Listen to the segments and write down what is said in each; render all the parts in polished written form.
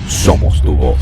somos tu voz.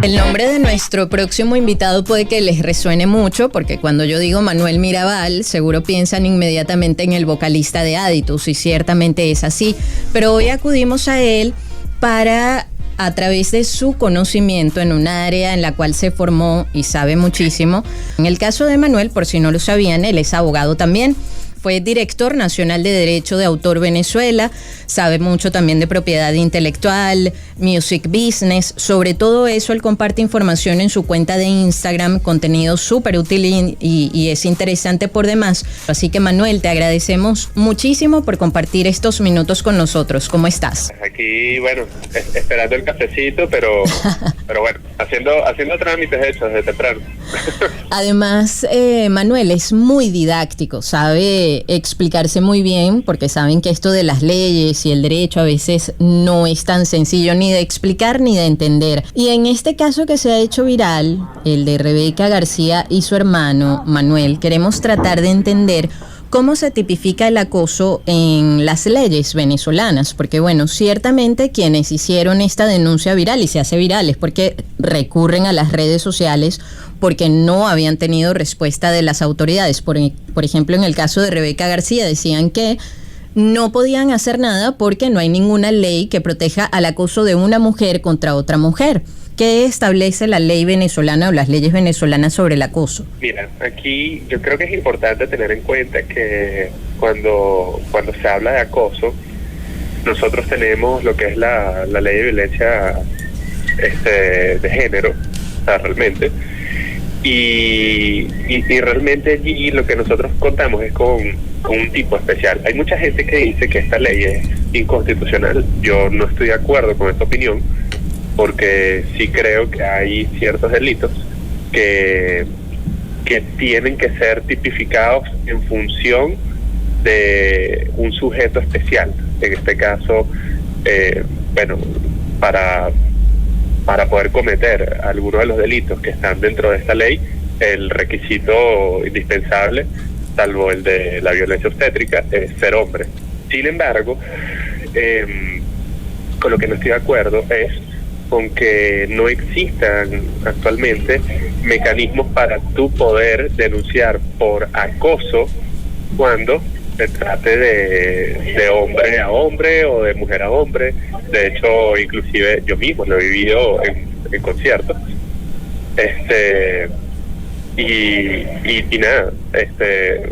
El nombre de nuestro próximo invitado puede que les resuene mucho, porque cuando yo digo Manuel Mirabal, seguro piensan inmediatamente en el vocalista de Aditus, y ciertamente es así. Pero hoy acudimos a él para, a través de su conocimiento en un área en la cual se formó y sabe muchísimo. En el caso de Manuel, por si no lo sabían, él es abogado también. Fue director nacional de Derecho de Autor Venezuela, sabe mucho también de propiedad intelectual, music business. Sobre todo eso, él comparte información en su cuenta de Instagram, contenido súper útil y es interesante por demás. Así que, Manuel, te agradecemos muchísimo por compartir estos minutos con nosotros. ¿Cómo estás? Aquí, bueno, esperando el cafecito, pero bueno, haciendo trámites hechos desde temprano. Además, Manuel es muy didáctico, sabe explicarse muy bien, porque saben que esto de las leyes y el derecho a veces no es tan sencillo ni de explicar ni de entender. Y en este caso que se ha hecho viral, el de Rebeca García y su hermano Manuel, queremos tratar de entender cómo se tipifica el acoso en las leyes venezolanas, porque bueno, ciertamente quienes hicieron esta denuncia viral, y se hace viral, es porque recurren a las redes sociales porque no habían tenido respuesta de las autoridades. Por ejemplo, en el caso de Rebeca García decían que no podían hacer nada porque no hay ninguna ley que proteja al acoso de una mujer contra otra mujer. ¿Qué establece la ley venezolana o las leyes venezolanas sobre el acoso? Mira, aquí yo creo que es importante tener en cuenta que cuando se habla de acoso, nosotros tenemos lo que es la ley de violencia de género, o sea, realmente, y realmente allí lo que nosotros contamos es con un tipo especial. Hay mucha gente que dice que esta ley es inconstitucional. Yo no estoy de acuerdo con esta opinión, porque sí creo que hay ciertos delitos que tienen que ser tipificados en función de un sujeto especial. En este caso, para poder cometer alguno de los delitos que están dentro de esta ley, el requisito indispensable, salvo el de la violencia obstétrica, es ser hombre. Sin embargo, con lo que no estoy de acuerdo es con que no existan actualmente mecanismos para tú poder denunciar por acoso cuando se trate de hombre a hombre o de mujer a hombre. De hecho, inclusive yo mismo lo he vivido en conciertos. Y nada,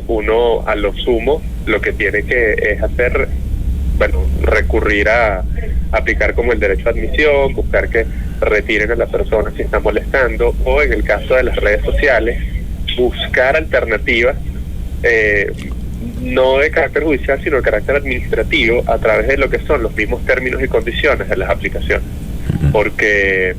uno a lo sumo lo que tiene que es hacer, recurrir a aplicar como el derecho a admisión, buscar que retiren a la persona si está molestando, o en el caso de las redes sociales, buscar alternativas, no de carácter judicial, sino de carácter administrativo, a través de lo que son los mismos términos y condiciones de las aplicaciones. Porque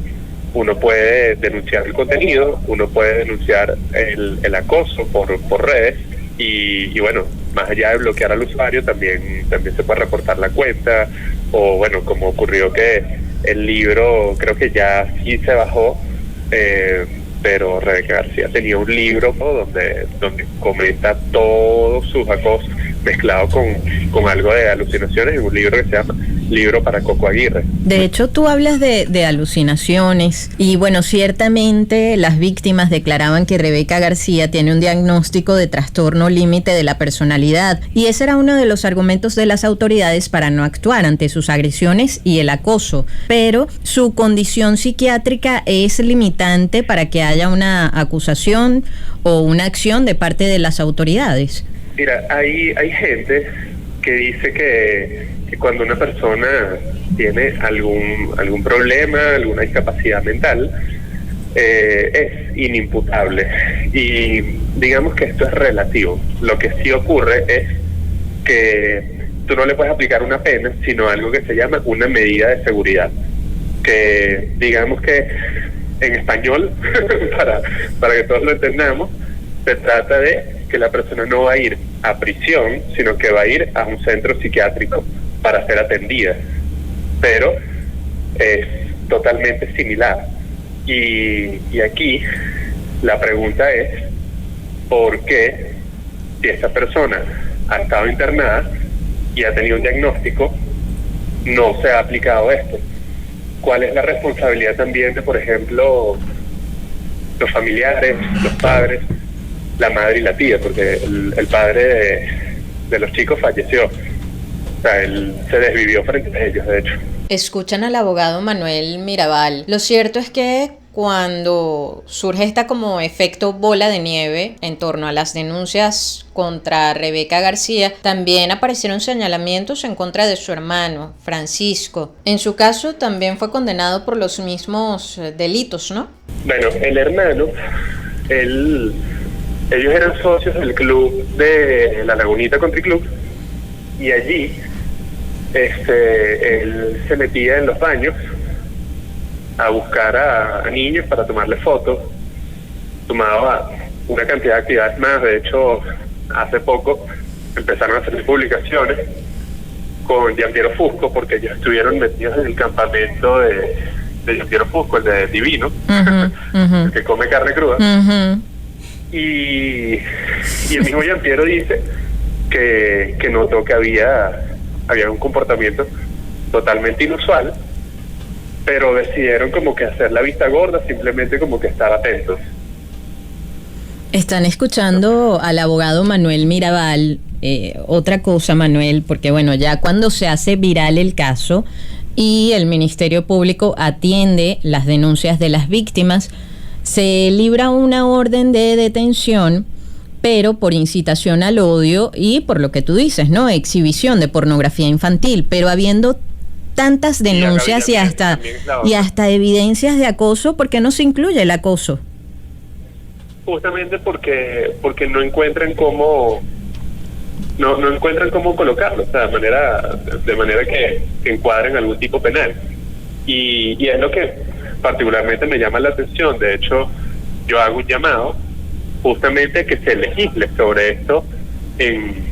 uno puede denunciar el contenido, uno puede denunciar el acoso por redes, y bueno, más allá de bloquear al usuario, también se puede reportar la cuenta, o bueno, como ocurrió que el libro creo que ya sí se bajó, pero Rebeca García tenía un libro, ¿no?, donde comenta todos sus acosos mezclado con algo de alucinaciones, en un libro que se llama Libro para Coco Aguirre. De hecho, tú hablas de alucinaciones, y bueno, ciertamente las víctimas declaraban que Rebeca García tiene un diagnóstico de trastorno límite de la personalidad, y ese era uno de los argumentos de las autoridades para no actuar ante sus agresiones y el acoso. Pero su condición psiquiátrica es limitante para que haya una acusación o una acción de parte de las autoridades. Mira, hay gente que dice que cuando una persona tiene algún problema, alguna discapacidad mental, es inimputable. Y digamos que esto es relativo. Lo que sí ocurre es que tú no le puedes aplicar una pena, sino algo que se llama una medida de seguridad. Que digamos que en español, para que todos lo entendamos, se trata de que la persona no va a ir a prisión, sino que va a ir a un centro psiquiátrico para ser atendida. Pero es totalmente similar. Y aquí la pregunta es, ¿por qué, si esta persona ha estado internada y ha tenido un diagnóstico, no se ha aplicado esto? cuál es la responsabilidad también de, por ejemplo, los familiares, los padres, la madre y la tía, porque el padre de los chicos falleció. O sea, él se desvivió frente a ellos, de hecho. Escuchan al abogado Manuel Mirabal. Lo cierto es que cuando surge esta como efecto bola de nieve en torno a las denuncias contra Rebeca García, también aparecieron señalamientos en contra de su hermano, Francisco. En su caso también fue condenado por los mismos delitos, ¿no? Bueno, el hermano, ellos eran socios del club de La Lagunita Country Club, y allí él se metía en los baños a buscar a niños para tomarle fotos, tomaba una cantidad de actividades más. De hecho, hace poco empezaron a hacer publicaciones con Giampiero Fusco, porque ellos estuvieron metidos en el campamento de Giampiero Fusco, el de Divino, el que come carne cruda. Y el mismo Giampiero dice que notó que había un comportamiento totalmente inusual, pero decidieron como que hacer la vista gorda, simplemente como que estar atentos. Están escuchando al abogado Manuel Mirabal. Otra cosa, Manuel, porque bueno, ya cuando se hace viral el caso y el Ministerio Público atiende las denuncias de las víctimas, se libra una orden de detención, pero por incitación al odio y por lo que tú dices, ¿no? Exhibición de pornografía infantil, pero habiendo tantas denuncias y hasta evidencias de acoso, ¿por qué no se incluye el acoso? Justamente porque no encuentran cómo no encuentran cómo colocarlo, o sea, de manera que encuadren algún tipo penal. Y es lo que particularmente me llama la atención. De hecho, yo hago un llamado justamente que se legisle sobre esto en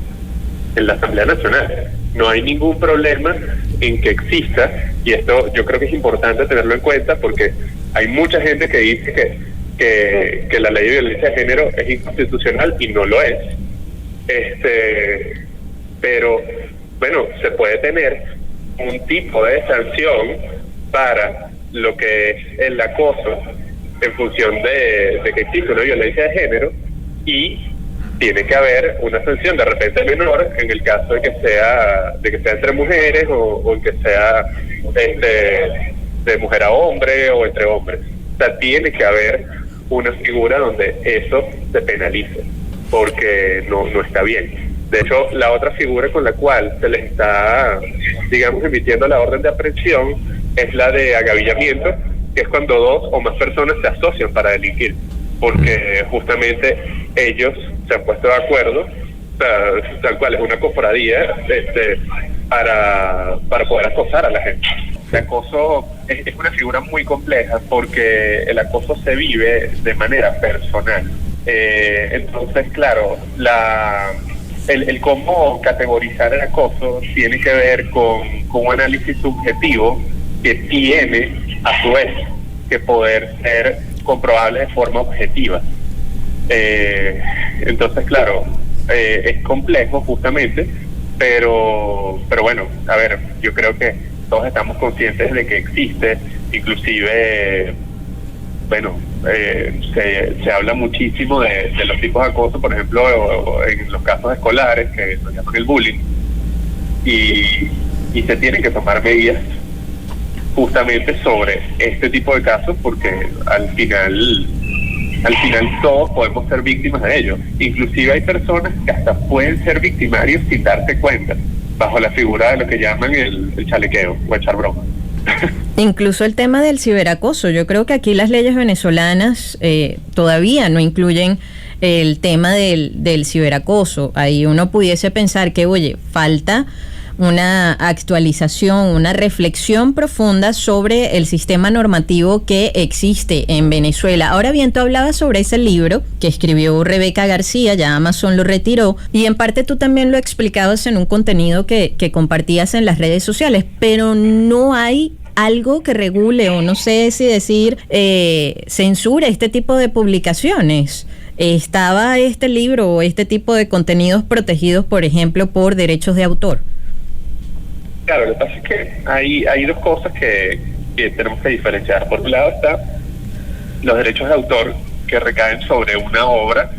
la Asamblea Nacional. No hay ningún problema en que exista, y esto yo creo que es importante tenerlo en cuenta, porque hay mucha gente que dice que la ley de violencia de género es inconstitucional, y no lo es. Pero bueno, se puede tener un tipo de sanción para lo que es el acoso en función de que existe una violencia de género, y tiene que haber una sanción de repente menor en el caso de que sea entre mujeres o en que sea de mujer a hombre o entre hombres. O sea, tiene que haber una figura donde eso se penalice, porque no está bien. De hecho, la otra figura con la cual se les está, digamos, emitiendo la orden de aprehensión es la de agavillamiento, que es cuando dos o más personas se asocian para delinquir, porque justamente ellos se han puesto de acuerdo, o sea, tal cual es una cofradía para poder acosar a la gente. El acoso es una figura muy compleja, porque el acoso se vive de manera personal. Entonces, claro, el cómo categorizar el acoso tiene que ver con un análisis subjetivo que tiene, a su vez, que poder ser comprobable de forma objetiva. Entonces, claro, es complejo justamente, pero bueno, a ver, yo creo que todos estamos conscientes de que existe, inclusive, bueno, se habla muchísimo de los tipos de acoso, por ejemplo, en los casos escolares, que se llaman el bullying, y se tienen que tomar medidas justamente sobre este tipo de casos, porque al final todos podemos ser víctimas de ello. Inclusive hay personas que hasta pueden ser victimarios sin darse cuenta, bajo la figura de lo que llaman el chalequeo o echar broma. Incluso el tema del ciberacoso. Yo creo que aquí las leyes venezolanas todavía no incluyen el tema del ciberacoso. Ahí uno pudiese pensar que, oye, falta una actualización, una reflexión profunda sobre el sistema normativo que existe en Venezuela. Ahora bien, tú hablabas sobre ese libro que escribió Rebeca García, ya Amazon lo retiró, y en parte tú también lo explicabas en un contenido que compartías en las redes sociales, pero no hay algo que regule, o no sé si decir censura este tipo de publicaciones. ¿Estaba este libro o este tipo de contenidos protegidos, por ejemplo, por derechos de autor? Claro, lo que pasa es que hay dos cosas que tenemos que diferenciar. Por un lado está los derechos de autor que recaen sobre una obra,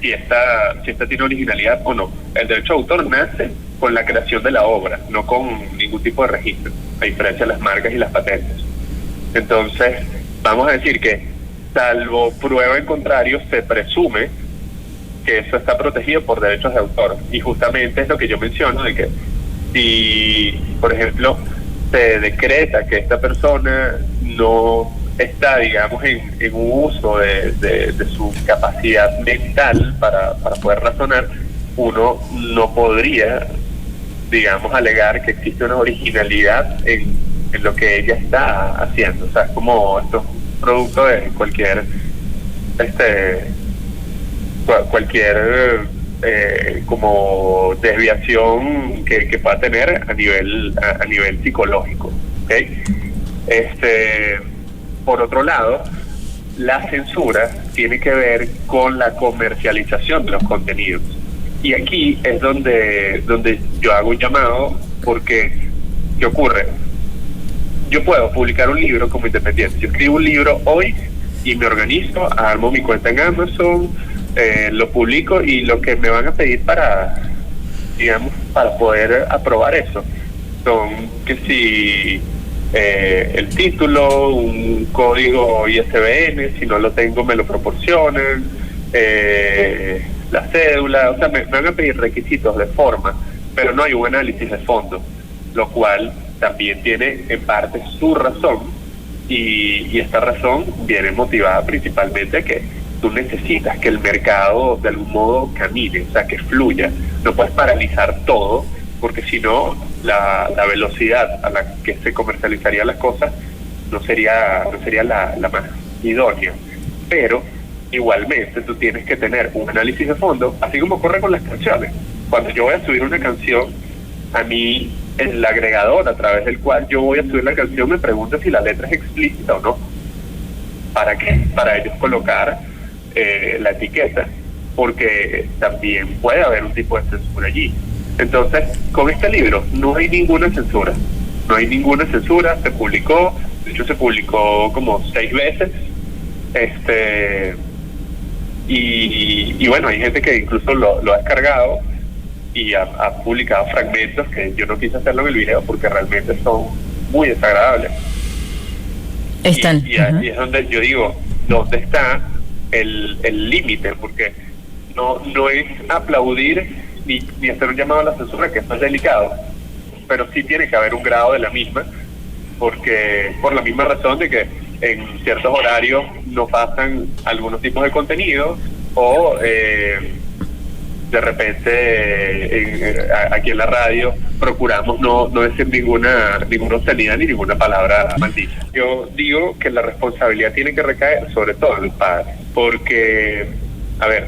si esta tiene originalidad o no. El derecho de autor nace con la creación de la obra, no con ningún tipo de registro, a diferencia de las marcas y las patentes. Entonces, vamos a decir que, salvo prueba en contrario, se presume que eso está protegido por derechos de autor. Y justamente es lo que yo menciono, de que si, por ejemplo, se decreta que esta persona no está, digamos, en un uso de su capacidad mental para poder razonar, uno no podría, digamos, alegar que existe una originalidad en lo que ella está haciendo. O sea, es como esto es un producto de cualquier como desviación que pueda tener a nivel psicológico, ¿okay? Por otro lado, la censura tiene que ver con la comercialización de los contenidos. Y aquí es donde yo hago un llamado, porque ¿qué ocurre? Yo puedo publicar un libro como independiente. Yo escribo un libro hoy y me organizo, armo mi cuenta en Amazon, lo publico, y lo que me van a pedir para poder aprobar eso son que si el título, un código ISBN, si no lo tengo me lo proporcionan, la cédula, o sea, me van a pedir requisitos de forma, pero no hay un análisis de fondo, lo cual también tiene en parte su razón, y esta razón viene motivada principalmente a que tú necesitas que el mercado de algún modo camine, o sea, que fluya. No puedes paralizar todo, porque si no, la velocidad a la que se comercializarían las cosas no sería la más idónea. Pero igualmente tú tienes que tener un análisis de fondo, así como ocurre con las canciones. Cuando yo voy a subir una canción, a mí el agregador a través del cual yo voy a subir la canción me pregunta si la letra es explícita o no. ¿Para qué? Para ellos colocar la etiqueta, porque también puede haber un tipo de censura allí. Entonces, con este libro no hay ninguna censura, se publicó, de hecho se publicó como 6 veces, y bueno, hay gente que incluso lo ha descargado y ha publicado fragmentos que yo no quise hacerlo en el video porque realmente son muy desagradables. Están. Y es donde yo digo, ¿dónde está el límite? Porque no es aplaudir ni hacer un llamado a la censura, que eso es delicado, pero sí tiene que haber un grado de la misma, porque por la misma razón de que en ciertos horarios no pasan algunos tipos de contenido, o de repente aquí en la radio procuramos no decir ninguna obscenidad ni ninguna palabra maldita. Yo digo que la responsabilidad tiene que recaer sobre todo en el padre, porque, a ver,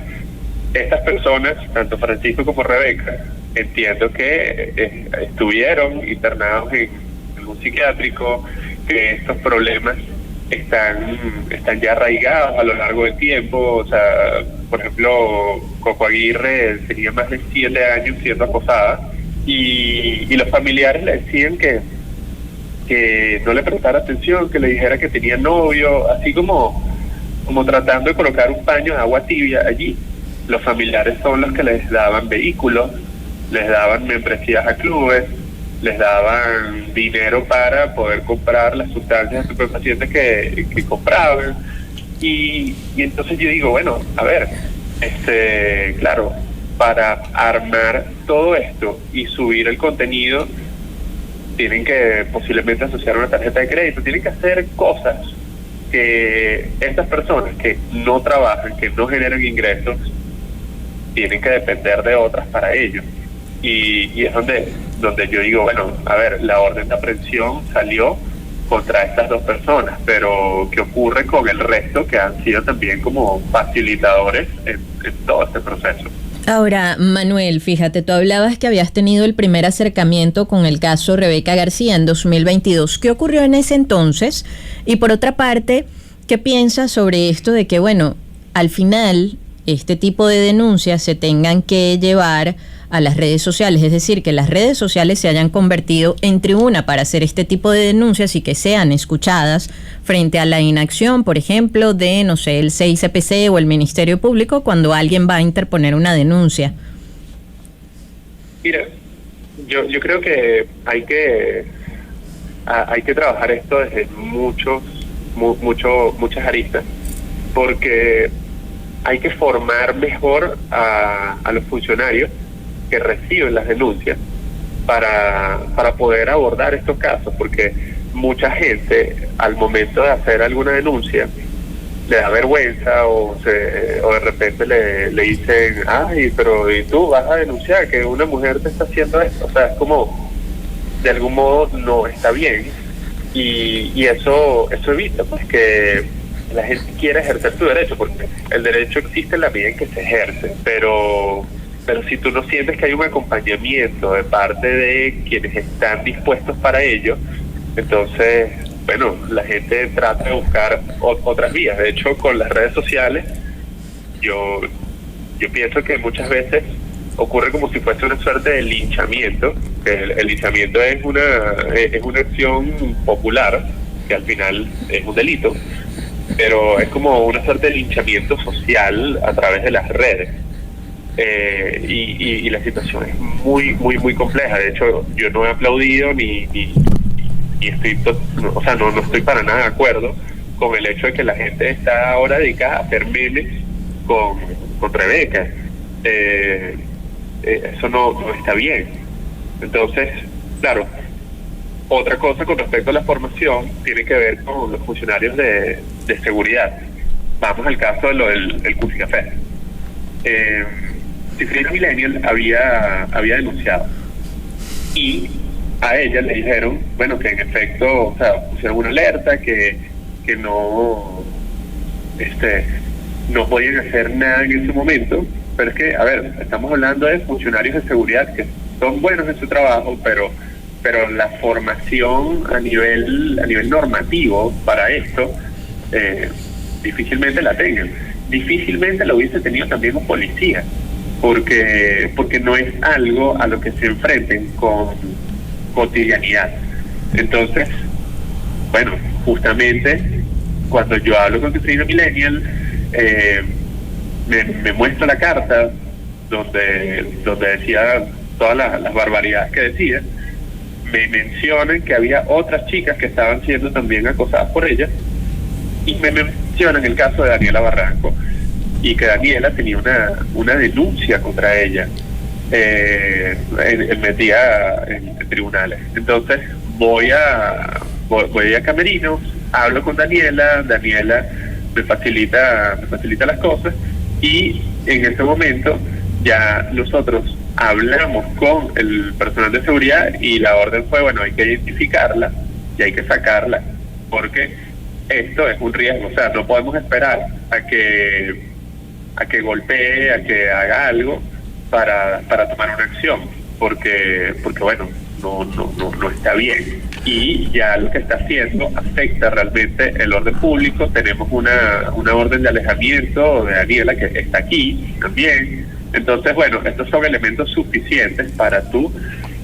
estas personas, tanto Francisco como Rebeca, entiendo que estuvieron internados en un psiquiátrico, que estos problemas están ya arraigados a lo largo del tiempo. O sea, por ejemplo, Coco Aguirre tenía más de 7 años siendo acosada, y los familiares le decían que no le prestara atención, que le dijera que tenía novio, así como tratando de colocar un paño de agua tibia allí. Los familiares son los que les daban vehículos, les daban membresías a clubes, les daban dinero para poder comprar las sustancias estupefacientes que compraban. Y entonces yo digo, bueno, a ver, claro, para armar todo esto y subir el contenido, tienen que posiblemente asociar una tarjeta de crédito, tienen que hacer cosas que estas personas que no trabajan, que no generan ingresos, tienen que depender de otras para ello. Y es donde yo digo, bueno, a ver, la orden de aprehensión salió contra estas 2 personas, pero ¿qué ocurre con el resto que han sido también como facilitadores en todo este proceso? Ahora, Manuel, fíjate, tú hablabas que habías tenido el primer acercamiento con el caso Rebeca García en 2022. ¿Qué ocurrió en ese entonces? Y por otra parte, ¿qué piensas sobre esto de que, bueno, al final este tipo de denuncias se tengan que llevar a las redes sociales, es decir, que las redes sociales se hayan convertido en tribuna para hacer este tipo de denuncias y que sean escuchadas frente a la inacción, por ejemplo, de, no sé, el CICPC o el Ministerio Público cuando alguien va a interponer una denuncia? Mira, yo creo que hay que trabajar esto desde muchas aristas, porque hay que formar mejor a los funcionarios que reciben las denuncias para poder abordar estos casos, porque mucha gente al momento de hacer alguna denuncia le da vergüenza o de repente le dicen, ay, pero ¿y tú vas a denunciar que una mujer te está haciendo esto? O sea, es como, de algún modo no está bien, y eso evita pues que la gente quiera ejercer su derecho, porque el derecho existe en la medida en que se ejerce, pero si tú no sientes que hay un acompañamiento de parte de quienes están dispuestos para ello, entonces, bueno, la gente trata de buscar otras vías. De hecho, con las redes sociales, yo pienso que muchas veces ocurre como si fuese una suerte de linchamiento, que el linchamiento es una acción popular, que al final es un delito, pero es como una suerte de linchamiento social a través de las redes. Y la situación es muy compleja. De hecho, yo no he aplaudido ni estoy, no estoy para nada de acuerdo con el hecho de que la gente está ahora dedicada a hacer memes con Rebeca. Eso no está bien. Entonces, claro, otra cosa con respecto a la formación tiene que ver con los funcionarios de seguridad. Vamos al caso de lo del Cuscafé. Cifrina Millennial había denunciado, y a ella le dijeron, bueno, que en efecto, o sea, pusieron una alerta, que no podían hacer nada en ese momento. Pero es que, a ver, estamos hablando de funcionarios de seguridad que son buenos en su trabajo, pero la formación a nivel normativo para esto difícilmente la tengan. Difícilmente lo hubiese tenido también un policía, porque no es algo a lo que se enfrenten con cotidianidad. Entonces, bueno, justamente cuando yo hablo con Cifrina Millennial, me muestra la carta donde decía todas las barbaridades que decía. Me mencionan que había otras chicas que estaban siendo también acosadas por ella, y me mencionan el caso de Daniela Barranco, y que Daniela tenía una denuncia contra ella metida en tribunales. Entonces voy a Camerino, hablo con Daniela me facilita las cosas, y en ese momento ya nosotros hablamos con el personal de seguridad, y la orden fue, bueno, hay que identificarla y hay que sacarla, porque esto es un riesgo. O sea, no podemos esperar a que golpee, a que haga algo para tomar una acción, porque bueno, no está bien, y ya lo que está haciendo afecta realmente el orden público. Tenemos una orden de alejamiento de Daniela que está aquí también. Entonces, bueno, estos son elementos suficientes para tú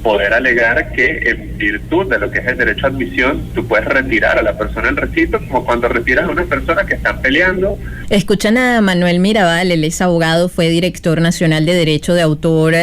poder alegar que en virtud de lo que es el derecho a admisión, tú puedes retirar a la persona del recinto, como cuando retiras a una persona que están peleando. Escuchan a Manuel Mirabal, él es abogado, fue director nacional de Derecho de Autor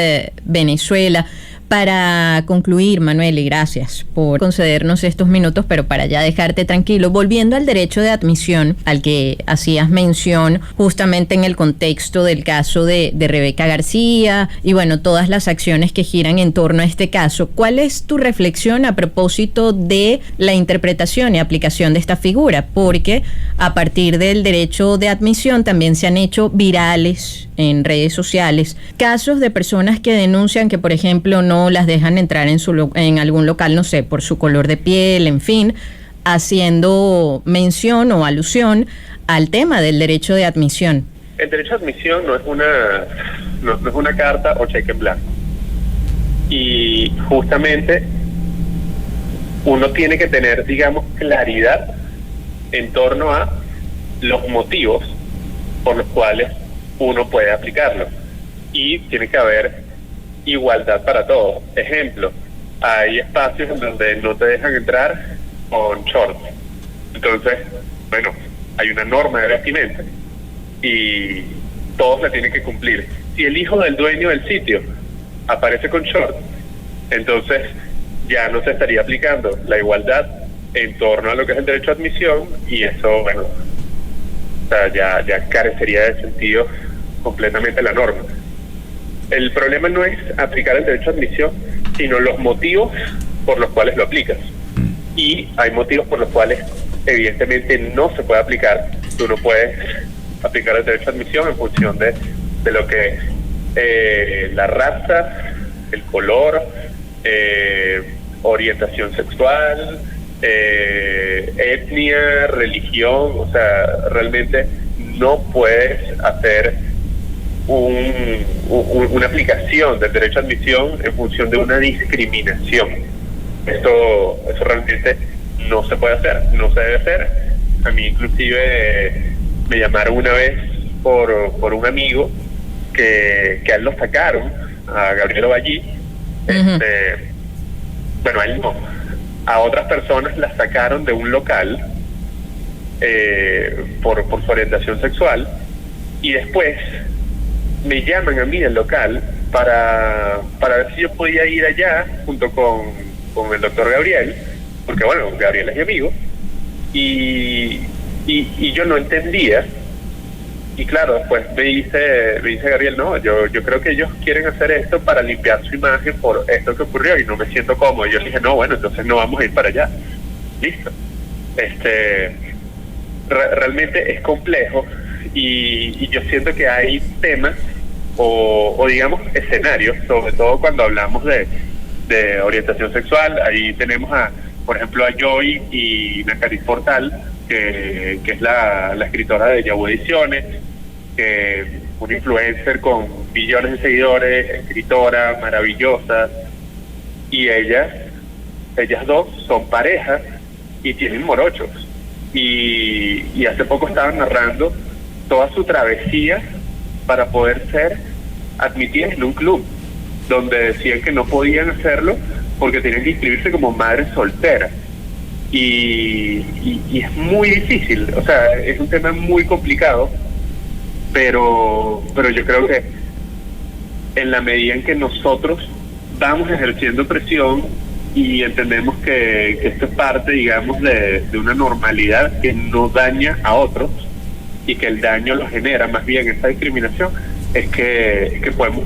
Venezuela. Para concluir, Manuel, y gracias por concedernos estos minutos, pero para ya dejarte tranquilo, volviendo al derecho de admisión al que hacías mención justamente en el contexto del caso de Rebeca García y bueno, todas las acciones que giran en torno a este caso, ¿cuál es tu reflexión a propósito de la interpretación y aplicación de esta figura? Porque a partir del derecho de admisión también se han hecho virales en redes sociales casos de personas que denuncian que, por ejemplo, no las dejan entrar en algún local, no sé, por su color de piel, en fin, haciendo mención o alusión al tema del derecho de admisión. El derecho de admisión no es una carta o cheque en blanco, y justamente uno tiene que tener, digamos, claridad en torno a los motivos por los cuales uno puede aplicarlo, y tiene que haber igualdad para todos. Ejemplo, hay espacios en donde no te dejan entrar con shorts. Entonces, bueno, hay una norma de vestimenta y todos la tienen que cumplir. Si el hijo del dueño del sitio aparece con shorts, entonces ya no se estaría aplicando la igualdad en torno a lo que es el derecho a admisión, y eso, bueno, o sea, ya carecería de sentido completamente la norma. El problema no es aplicar el derecho a admisión, sino los motivos por los cuales lo aplicas. Y hay motivos por los cuales evidentemente no se puede aplicar. Tú no puedes aplicar el derecho a admisión en función de lo que es la raza, el color, orientación sexual, etnia, religión. O sea, realmente no puedes hacer una aplicación del derecho a admisión en función de una discriminación. Eso realmente no se puede hacer, no se debe hacer. A mí inclusive me llamaron una vez por un amigo que a él lo sacaron, a Gabriel Oballí. Bueno, a él no, a otras personas las sacaron de un local por su orientación sexual, y después me llaman a mí del local para ver si yo podía ir allá junto con el doctor Gabriel, porque bueno, Gabriel es mi amigo, y yo no entendía. Y claro, después me dice Gabriel, no, yo creo que ellos quieren hacer esto para limpiar su imagen por esto que ocurrió y no me siento cómodo. Y yo le dije, no, bueno, entonces no vamos a ir para allá. Listo. Realmente es complejo, y yo siento que hay temas o digamos escenarios, sobre todo cuando hablamos de orientación sexual. Ahí tenemos por ejemplo, a Joy y Nakaris Portal, que es la escritora de Yahoo Ediciones, una influencer con millones de seguidores, escritora maravillosa, y ellas dos son parejas y tienen morochos, y hace poco estaban narrando toda su travesía para poder ser admitidas en un club, donde decían que no podían hacerlo porque tenían que inscribirse como madres solteras. Y es muy difícil, o sea, es un tema muy complicado, pero yo creo que en la medida en que nosotros vamos ejerciendo presión y entendemos que esto es parte, digamos, de una normalidad que no daña a otros y que el daño lo genera más bien esta discriminación, es que podemos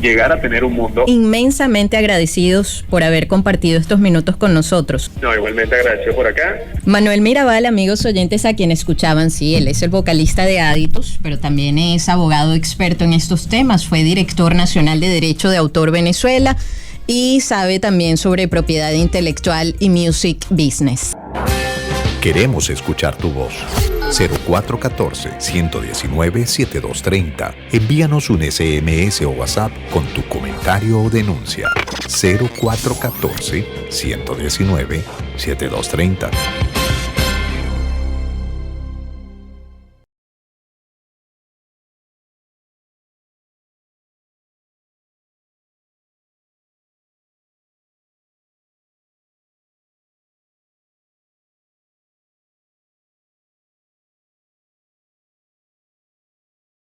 llegar a tener un mundo. Inmensamente agradecidos por haber compartido estos minutos con nosotros. No, igualmente agradecido por acá. Manuel Mirabal, amigos oyentes a quien escuchaban, sí, él es el vocalista de Aditus, pero también es abogado experto en estos temas, fue director nacional de Derecho de Autor Venezuela y sabe también sobre propiedad intelectual y music business. Queremos escuchar tu voz. 0414-119-7230. Envíanos un SMS o WhatsApp con tu comentario o denuncia. 0414-119-7230.